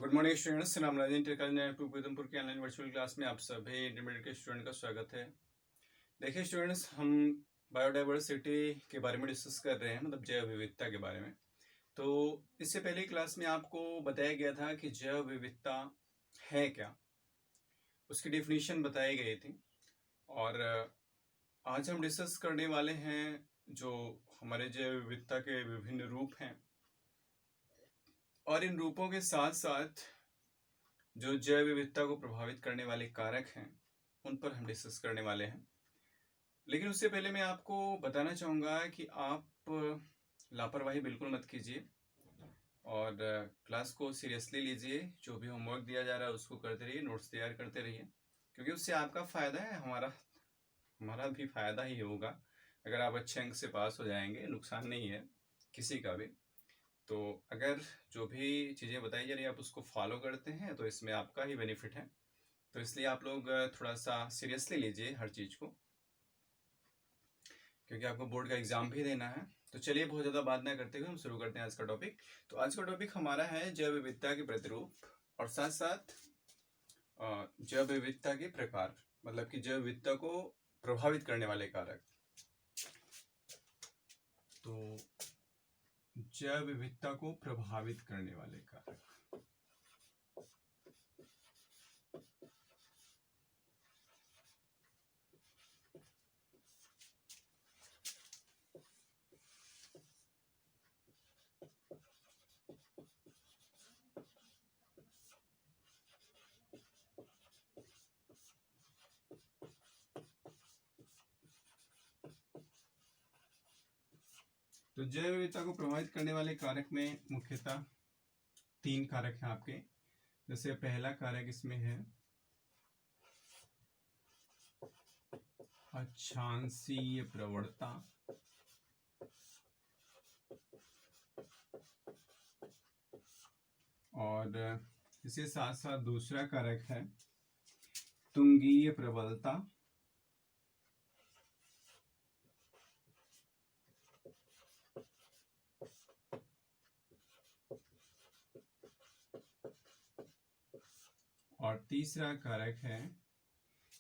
Good morning students, Ramraj inter Udhampur के online virtual class में आप सभी इंटरमीडिएट के स्टूडेंट का स्वागत है। देखिए स्टूडेंट्स, हम बायोडाइवर्सिटी के बारे में डिस्कस कर रहे हैं, मतलब जैव विविधता के बारे में। तो इससे पहले क्लास में आपको बताया गया था कि जैव विविधता है क्या, उसकी डिफिनीशन बताई गई थी। और आज हम डिस्कस करने वाले हैं जो हमारे जैव विविधता के विभिन्न रूप हैं, और इन रूपों के साथ साथ जो जैव विविधता को प्रभावित करने वाले कारक हैं उन पर हम डिस्कस करने वाले हैं। लेकिन उससे पहले मैं आपको बताना चाहूँगा कि आप लापरवाही बिल्कुल मत कीजिए और क्लास को सीरियसली लीजिए। जो भी होमवर्क दिया जा रहा है उसको करते रहिए, नोट्स तैयार करते रहिए, क्योंकि उससे आपका फ़ायदा है, हमारा भी फ़ायदा ही होगा। अगर आप अच्छे अंक से पास हो जाएंगे, नुकसान नहीं है किसी का भी। तो अगर जो भी चीज़ें बताई जा रही है आप उसको फॉलो करते हैं तो इसमें आपका ही बेनिफिट है। तो इसलिए आप लोग थोड़ा सा सीरियसली लीजिए हर चीज़ को, क्योंकि आपको बोर्ड का एग्ज़ाम भी देना है। तो चलिए बहुत ज़्यादा बात ना करते हुए हम शुरू करते हैं आज का टॉपिक। तो आज का टॉपिक हमारा है जैव विविधता के प्रतिरूप और साथ साथ जैव विविधता के प्रकार, मतलब कि जैव विविधता को प्रभावित करने वाले कारक। तो जैव विविधता को प्रभावित करने वाले कारक। तो जैव विविधता को प्रभावित करने वाले कारक में मुख्यतः 3 कारक हैं आपके। जैसे पहला कारक इसमें है अक्षांशीय प्रवणता, और इसके साथ साथ दूसरा कारक है तुंगीय प्रबलता, और तीसरा कारक है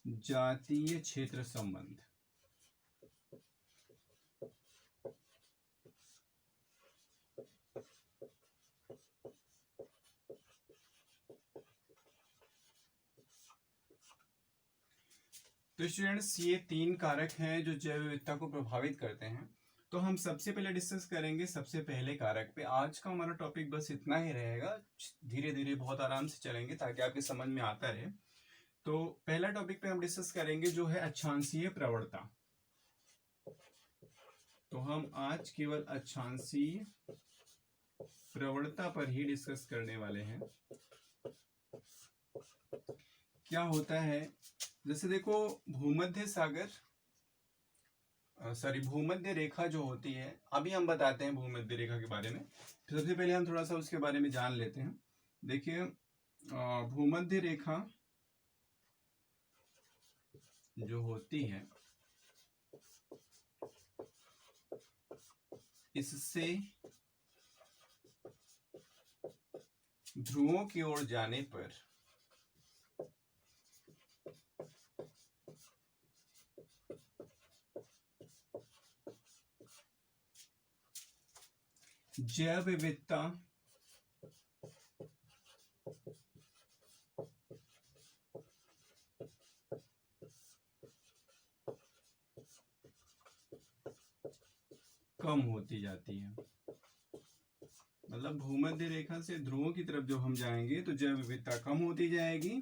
जातीय क्षेत्र संबंध। तो स्टूडेंट्स, ये 3 कारक हैं जो जैव विविधता को प्रभावित करते हैं। तो हम सबसे पहले डिस्कस करेंगे सबसे पहले कारक पे। आज का हमारा टॉपिक बस इतना ही रहेगा, धीरे धीरे बहुत आराम से चलेंगे ताकि आपके समझ में आता रहे। तो पहला टॉपिक पे हम डिस्कस करेंगे जो है अक्षांशीय प्रवणता। तो हम आज केवल अक्षांशीय प्रवणता पर ही डिस्कस करने वाले हैं। क्या होता है, जैसे देखो भूमध्य रेखा जो होती है, अभी हम बताते हैं भूमध्य रेखा के बारे में। सबसे पहले हम थोड़ा सा उसके बारे में जान लेते हैं। देखिए, भूमध्य रेखा जो होती है, इससे ध्रुवों की ओर जाने पर जैव विविधता कम होती जाती है। मतलब भूमध्य रेखा से ध्रुवों की तरफ जब हम जाएंगे तो जैव विविधता कम होती जाएगी।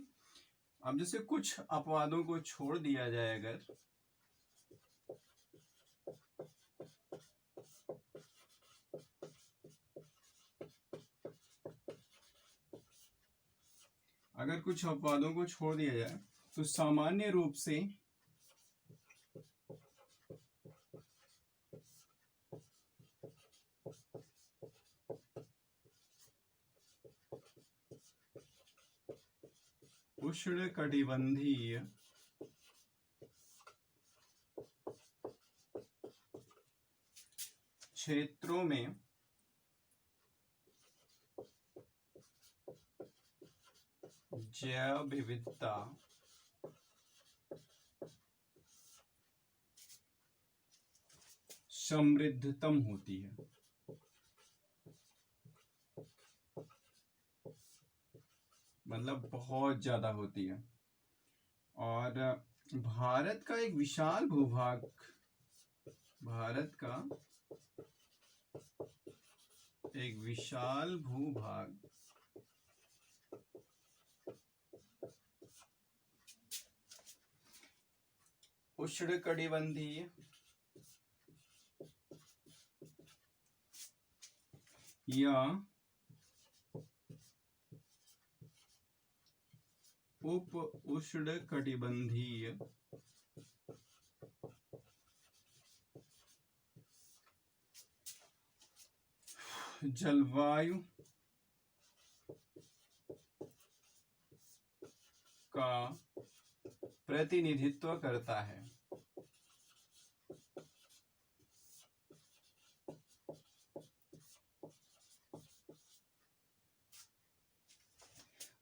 अब जैसे कुछ अपवादों को छोड़ दिया जाए, अगर कुछ अपवादों को छोड़ दिया जाए तो सामान्य रूप से उष्णकटिबंधीय क्षेत्रों में जैव विविधता समृद्धतम होती है। मतलब बहुत ज्यादा होती है। और भारत का एक विशाल भूभाग, भारत का एक विशाल भूभाग उष्णकटिबंधीय या उप उष्णकटिबंधीय जलवायु का प्रतिनिधित्व करता है।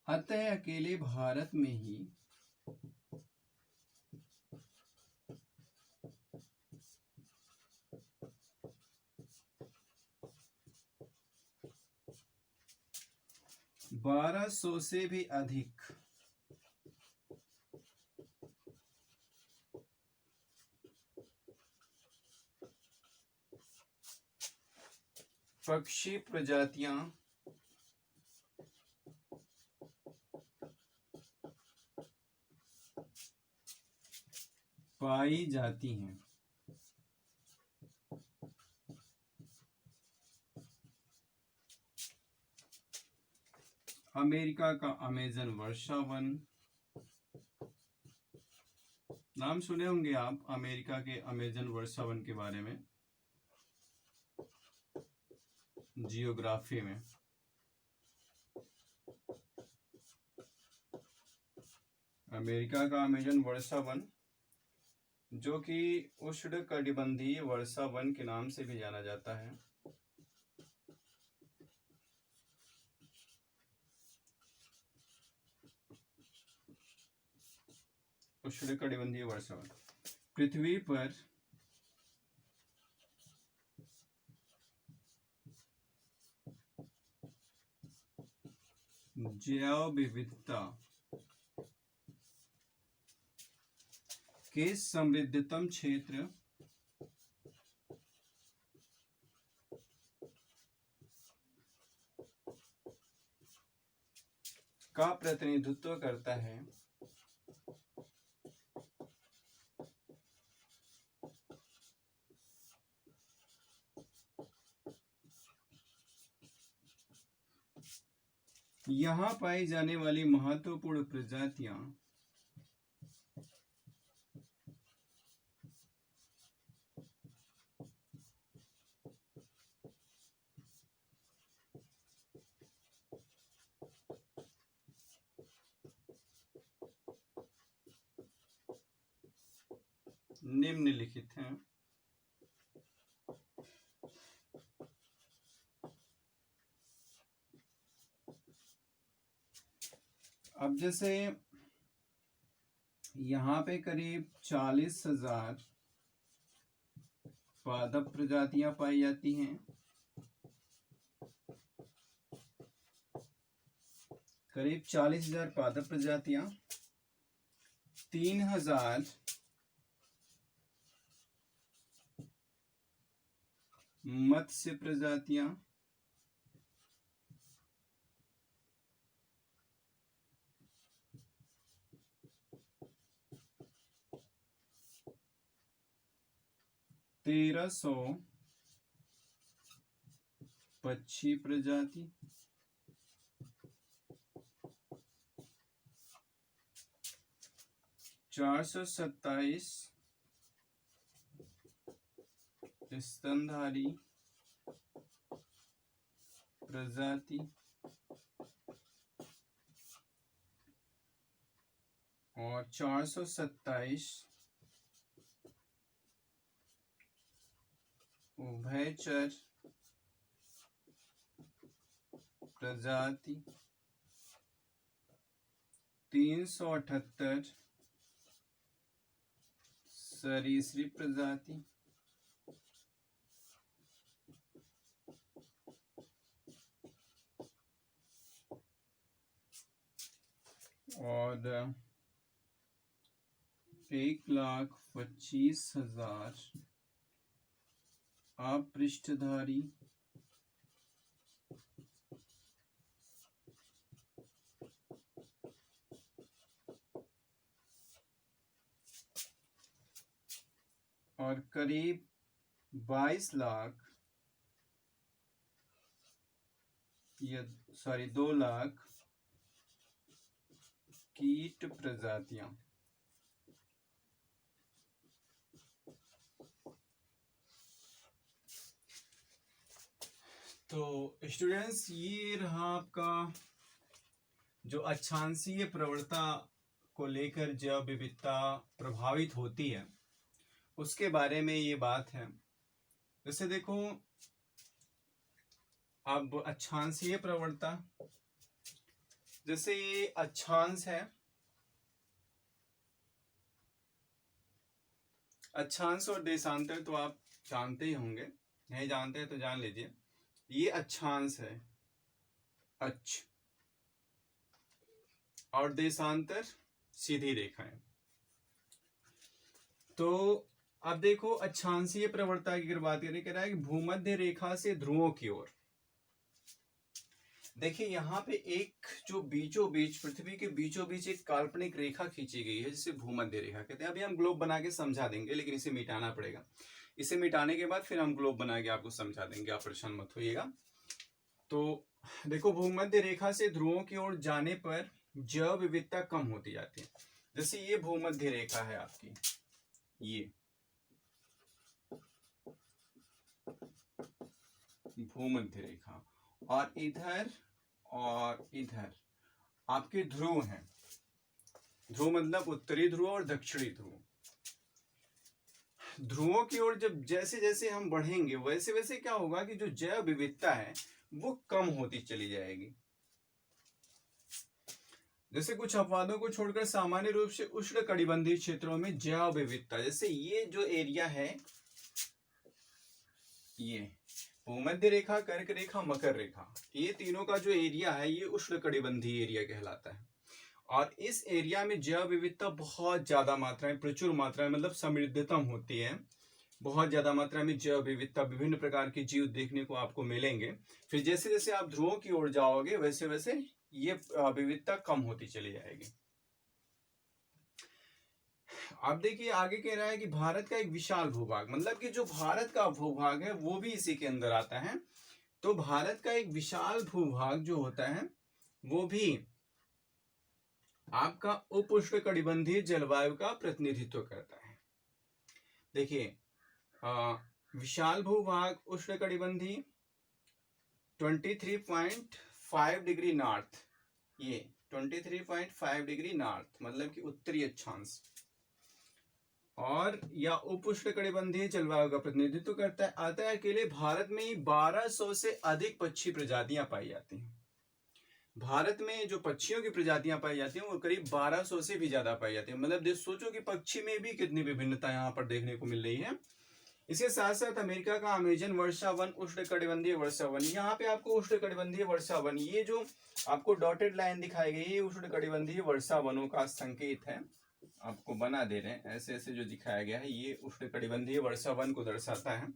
अतः अकेले भारत में ही बारह सौ से भी अधिक पक्षी प्रजातियां पाई जाती हैं। अमेरिका का अमेजन वर्षा वन, नाम सुने होंगे आप अमेरिका के अमेजन वर्षा वन के बारे में, जियोग्राफी में। अमेरिका का अमेजन वर्षा वन, जो कि उष्णकटिबंधीय वर्षा वन के नाम से भी जाना जाता है। उष्णकटिबंधीय वर्षा वन पृथ्वी पर जैव विविधता के समृद्धतम क्षेत्र का प्रतिनिधित्व करता है। यहाँ पाई जाने वाली महत्वपूर्ण प्रजातियां निम्नलिखित हैं। अब जैसे यहाँ पे करीब 40,000 पादप प्रजातियां पाई जाती हैं। करीब 40,000 पादप प्रजातियां, 3,000 मत्स्य प्रजातियां, 1,300 पक्षी प्रजाति, 427 स्तनधारी प्रजाति और 427 उभयचर प्रजाति 378 सरीसृप प्रजाति और 1,25,000 अपृष्ठधारी और करीब 2 लाख कीट प्रजातियां। तो स्टूडेंट्स, ये रहा आपका जो अक्षांशीय प्रवणता को लेकर जैव विविधता प्रभावित होती है उसके बारे में ये बात है। जैसे देखो, अब अक्षांशीय प्रवणता, जैसे ये अक्षांश है, अक्षांश और देशांतर तो आप जानते ही होंगे, नहीं जानते हैं तो जान लीजिए। ये अक्षांश है, अक्ष, और देशांतर सीधी रेखा है। तो अब देखो, अक्षांशीय प्रवणता की अगर बात करें, कह रहा है कि भूमध्य रेखा से ध्रुवों की ओर। देखिए यहाँ पे एक जो बीचों बीच, पृथ्वी के बीचों बीच एक काल्पनिक रेखा खींची गई है जिसे भूमध्य रेखा कहते हैं। अभी हम ग्लोब बना के समझा देंगे, लेकिन इसे मिटाना पड़ेगा। इसे मिटाने के बाद फिर हम ग्लोब बना के आपको समझा देंगे, आप परेशान मत होइएगा। तो देखो, भूमध्य रेखा से ध्रुवों की ओर जाने पर जैव विविधता कम होती जाती है। जैसे ये भूमध्य रेखा है आपकी, ये भूमध्य रेखा, और इधर आपके ध्रुव हैं। ध्रुव मतलब उत्तरी ध्रुव और दक्षिणी ध्रुव। ध्रुवों की ओर जब जैसे जैसे हम बढ़ेंगे वैसे वैसे क्या होगा कि जो जैव विविधता है वो कम होती चली जाएगी। जैसे कुछ अपवादों को छोड़कर सामान्य रूप से उष्णकटिबंधीय क्षेत्रों में जैव विविधता, जैसे ये जो एरिया है, ये भूमध्य रेखा, कर्क रेखा, मकर रेखा, ये तीनों का जो एरिया है ये उष्णकटिबंधीय एरिया कहलाता है। और इस एरिया में जैव विविधता बहुत ज्यादा मात्रा में, प्रचुर मात्रा में, मतलब समृद्धतम होती है। बहुत ज्यादा मात्रा में जैव विविधता, विभिन्न प्रकार के जीव देखने को आपको मिलेंगे। फिर जैसे जैसे आप ध्रुवों की ओर जाओगे वैसे वैसे ये विविधता कम होती चली जाएगी। अब देखिए आगे कह रहा है कि भारत का एक विशाल भूभाग, मतलब कि जो भारत का भूभाग है वो भी इसी के अंदर आता है। तो भारत का एक विशाल भूभाग जो होता है वो भी आपका उपोष्णकटिबंधीय जलवायु का प्रतिनिधित्व करता है। देखिए, विशाल भूभाग उष्णकटिबंधीय 23.5 डिग्री नॉर्थ, ये 23.5 डिग्री नॉर्थ मतलब कि उत्तरी अक्षांश, और या उपोष्णकटिबंधीय जलवायु का प्रतिनिधित्व करता है। आता है अकेले भारत में ही 1200 से अधिक पक्षी प्रजातियां पाई जाती हैं। भारत में जो पक्षियों की प्रजातियां पाई जाती हैं वो करीब 1200 से भी ज्यादा पाई जाती है। मतलब सोचो कि पक्षी में भी कितनी विभिन्नता यहाँ पर देखने को मिल रही है। इसके साथ साथ अमेरिका का अमेजन वर्षा वन, उष्णकटिबंधीय वर्षा वन, यहाँ पे आपको उष्णकटिबंधीय वर्षा वन, ये जो आपको डॉटेड लाइन दिखाई गई है उष्णकटिबंधीय वर्षा वनों का संकेत है, आपको बना दे रहे हैं ऐसे ऐसे जो दिखाया गया है, ये उष्णकटिबंधीय वर्षा वन को दर्शाता है।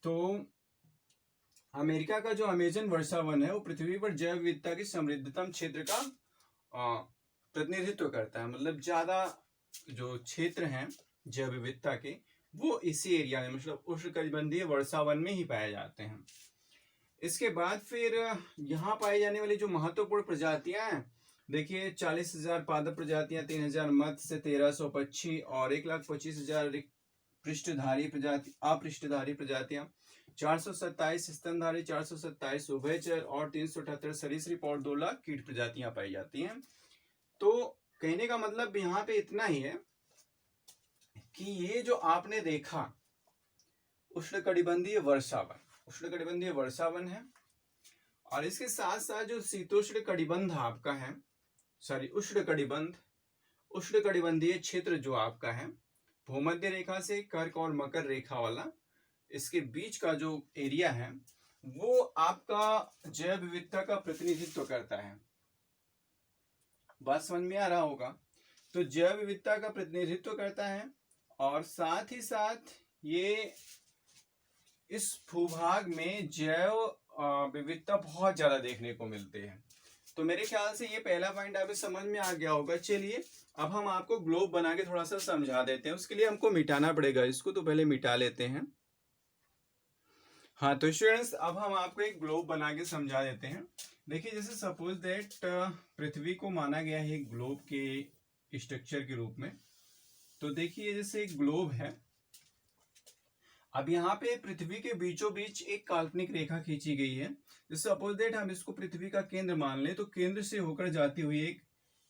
तो अमेरिका का जो अमेजन वर्षा वन है वो पृथ्वी पर जैव विविधता के समृद्धतम क्षेत्र का प्रतिनिधित्व करता है। मतलब ज्यादा जो क्षेत्र हैं जैव विविधता के वो इसी एरिया में, मतलब उष्णकटिबंधीय वर्षा वन में ही पाए जाते हैं। इसके बाद फिर यहाँ पाई जाने वाली जो महत्वपूर्ण प्रजातियां हैं, देखिए 40,000 पादप प्रजातियां, 3,000 मत्स्य, 1,300 पक्षी और 1,25,000 पृष्ठधारी प्रजाति, अपृष्ठधारी प्रजातियां, 427 स्तनधारी, 427 उभयचर और 378 सरीसृप और 2 लाख कीट प्रजातियां पाई जाती हैं। तो कहने का मतलब यहाँ पे इतना ही है कि ये जो आपने देखा उष्णकटिबंधीय वर्षावन, उष्णकटिबंधीय वर्षावन है, और इसके साथ साथ जो शीतोष्ण कटिबंध आपका है उष्णकटिबंधीय क्षेत्र जो आपका है भूमध्य रेखा से कर्क और मकर रेखा वाला, इसके बीच का जो एरिया है वो आपका जैव विविधता का प्रतिनिधित्व करता है। बात समझ में आ रहा होगा। तो जैव विविधता का प्रतिनिधित्व करता है और साथ ही साथ ये इस भूभाग में जैव विविधता बहुत ज्यादा देखने को मिलती है। तो मेरे ख्याल से ये पहला पॉइंट आपको समझ में आ गया होगा। चलिए अब हम आपको ग्लोब बना के थोड़ा सा समझा देते हैं। उसके लिए हमको मिटाना पड़ेगा इसको, तो पहले मिटा लेते हैं। हाँ तो स्टूडेंट्स अब हम आपको एक ग्लोब बना के समझा देते हैं। देखिए जैसे सपोज दैट पृथ्वी को माना गया है एक ग्लोब के स्ट्रक्चर के रूप में। तो देखिए जैसे एक ग्लोब है, अब यहाँ पे पृथ्वी के बीचों बीच एक काल्पनिक रेखा खींची गई है। जैसे सपोज दैट हम इसको पृथ्वी का केंद्र मान लें, तो केंद्र से होकर जाती हुई एक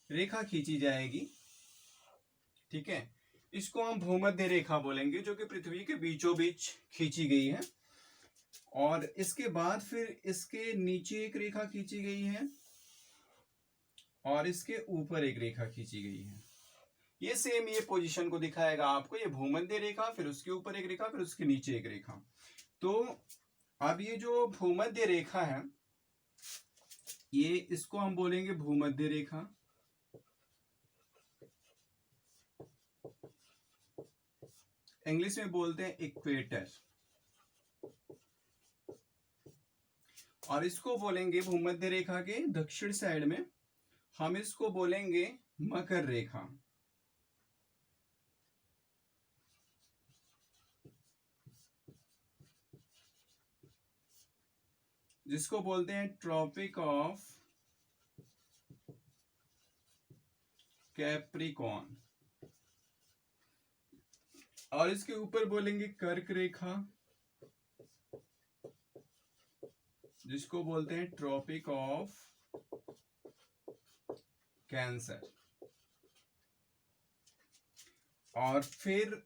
रेखा खींची जाएगी। ठीक है, इसको हम भूमध्य रेखा बोलेंगे, जो कि पृथ्वी के बीचों बीच खींची गई है। और इसके बाद फिर इसके नीचे एक रेखा खींची गई है और इसके ऊपर एक रेखा खींची गई है। ये सेम ये पोजीशन को दिखाएगा आपको, ये भूमध्य रेखा, फिर उसके ऊपर एक रेखा, फिर उसके नीचे एक रेखा। तो अब ये जो भूमध्य रेखा है, ये इसको हम बोलेंगे भूमध्य रेखा। इंग्लिश में बोलते हैं इक्वेटर। और इसको बोलेंगे भूमध्य रेखा के दक्षिण साइड में हम इसको बोलेंगे मकर रेखा। जिसको बोलते हैं ट्रॉपिक ऑफ कैप्रिकॉर्न। और इसके ऊपर बोलेंगे कर्क रेखा, जिसको बोलते हैं ट्रॉपिक ऑफ कैंसर। और फिर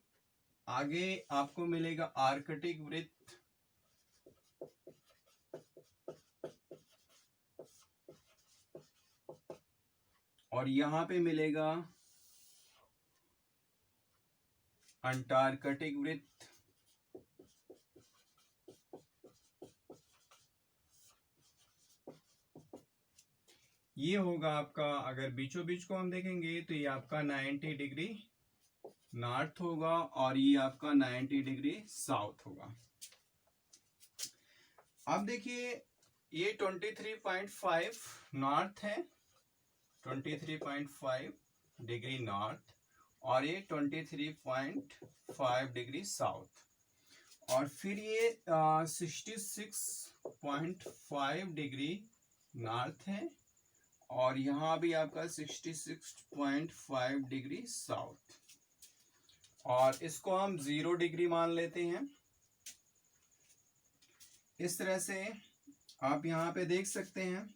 आगे आपको मिलेगा आर्कटिक वृत्त, और यहां पे मिलेगा अंटार्कटिक वृत्त। ये होगा आपका, अगर बीचों बीच को हम देखेंगे तो ये आपका 90 डिग्री नॉर्थ होगा और ये आपका 90 डिग्री साउथ होगा। अब देखिए ये 23.5 नॉर्थ है, 23.5 डिग्री नॉर्थ, और ये 23.5 डिग्री साउथ। और फिर ये 66.5 डिग्री नॉर्थ है, और यहाँ भी आपका 66.5 डिग्री साउथ। और इसको हम 0 डिग्री मान लेते हैं। इस तरह से आप यहाँ पे देख सकते हैं,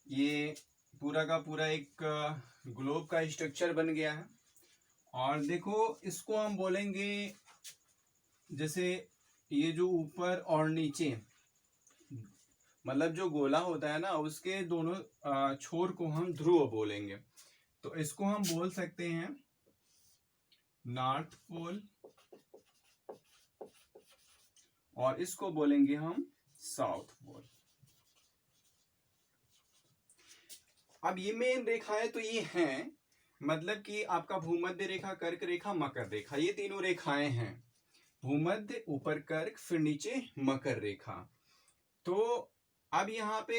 ये पूरा का पूरा एक ग्लोब का स्ट्रक्चर बन गया है। और देखो इसको हम बोलेंगे, जैसे ये जो ऊपर और नीचे मतलब जो गोला होता है ना, उसके दोनों छोर को हम ध्रुव बोलेंगे। तो इसको हम बोल सकते हैं नॉर्थ पोल, और इसको बोलेंगे हम साउथ पोल। अब ये मेन रेखाएं तो ये हैं, मतलब कि आपका भूमध्य रेखा, कर्क रेखा, मकर रेखा, ये तीनों रेखाएं हैं। भूमध्य, ऊपर कर्क, फिर नीचे मकर रेखा। तो अब यहाँ पे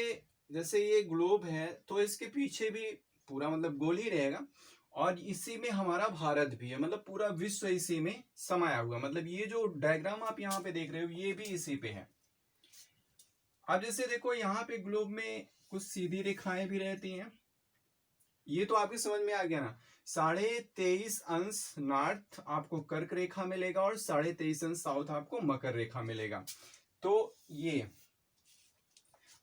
जैसे ये ग्लोब है, तो इसके पीछे भी पूरा मतलब गोल ही रहेगा, और इसी में हमारा भारत भी है, मतलब पूरा विश्व इसी में समाया हुआ। मतलब ये जो डायग्राम आप यहाँ पे देख रहे हो, ये भी इसी पे है। अब जैसे देखो यहाँ पे ग्लोब में कुछ सीधी रेखाएं भी रहती हैं। ये तो आपकी समझ में आ गया ना। 23.5 अंश नॉर्थ आपको कर्क रेखा मिलेगा और 23.5 अंश साउथ आपको मकर रेखा मिलेगा। तो ये,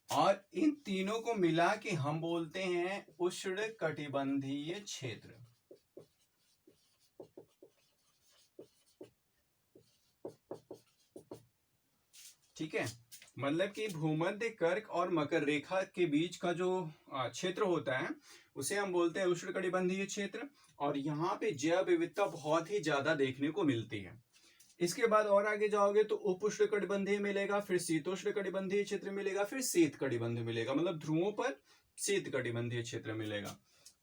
और इन तीनों को मिला के हम बोलते हैं उष्णकटिबंधीय क्षेत्र। ठीक है, मतलब कि भूमध्य कर्क और मकर रेखा के बीच का जो क्षेत्र होता है उसे हम बोलते हैं उष्णकटिबंधीय क्षेत्र। और यहाँ पे जैव विविधता बहुत ही ज्यादा देखने को मिलती है। इसके बाद और आगे जाओगे तो उप उष्णकटिबंधीय मिलेगा, फिर शीतोष्णकटिबंधीय क्षेत्र मिलेगा, फिर शीत कटिबंधीय मिलेगा, मतलब ध्रुवों पर शीत कटिबंधीय क्षेत्र मिलेगा।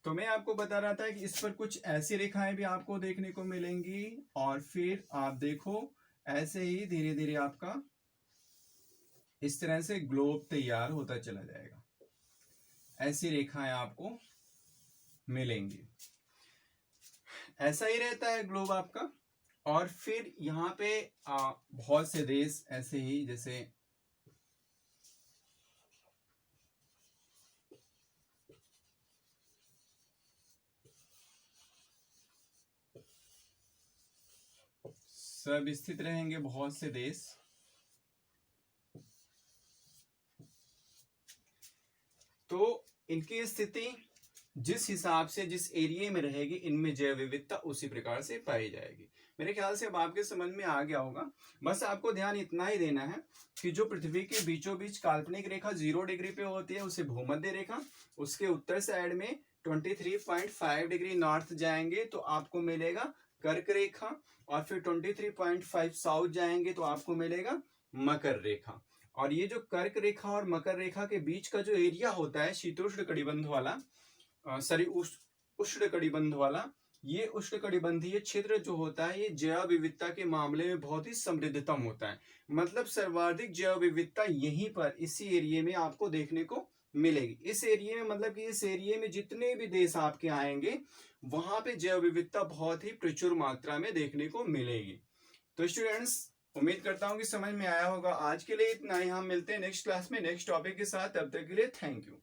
तो मैं आपको बता रहा था कि इस पर कुछ ऐसी रेखाएं भी आपको देखने को मिलेंगी और फिर आप देखो ऐसे ही धीरे धीरे आपका इस तरह से ग्लोब तैयार होता चला जाएगा। ऐसी रेखाएं आपको मिलेंगी, ऐसा ही रहता है ग्लोब आपका। और फिर यहाँ पे बहुत से देश ऐसे ही, जैसे सब स्थित रहेंगे, बहुत से देश। तो इनकी स्थिति जिस हिसाब से जिस एरिया में रहेगी, इनमें जैव विविधता उसी प्रकार से पाई जाएगी। मेरे ख्याल से अब आपके समझ में आ गया होगा। बस आपको ध्यान इतना ही देना है कि जो पृथ्वी के बीचों बीच काल्पनिक रेखा 0 डिग्री पे होती है उसे भूमध्य रेखा, उसके उत्तर साइड में 23.5 डिग्री नॉर्थ जाएंगे तो आपको मिलेगा कर्क रेखा, और फिर 23.5 साउथ जाएंगे तो आपको मिलेगा मकर रेखा। और ये जो कर्क रेखा और मकर रेखा के बीच का जो एरिया होता है शीतोष्ण कटिबंध वाला, सॉरी उष्ण कटिबंध वाला, ये उष्ण कटिबंधीय क्षेत्र जो होता है ये जैव विविधता के मामले में बहुत ही समृद्धतम होता है। मतलब सर्वाधिक जैव विविधता यहीं पर इसी एरिया में आपको देखने को मिलेगी। इस एरिया में मतलब कि इस एरिया में जितने भी देश आपके आएंगे वहां पे जैव विविधता बहुत ही प्रचुर मात्रा में देखने को मिलेगी। तो स्टूडेंट्स, उम्मीद करता हूं कि समझ में आया होगा। आज के लिए इतना ही, हम मिलते हैं नेक्स्ट क्लास में नेक्स्ट टॉपिक के साथ। तब तक के लिए थैंक यू।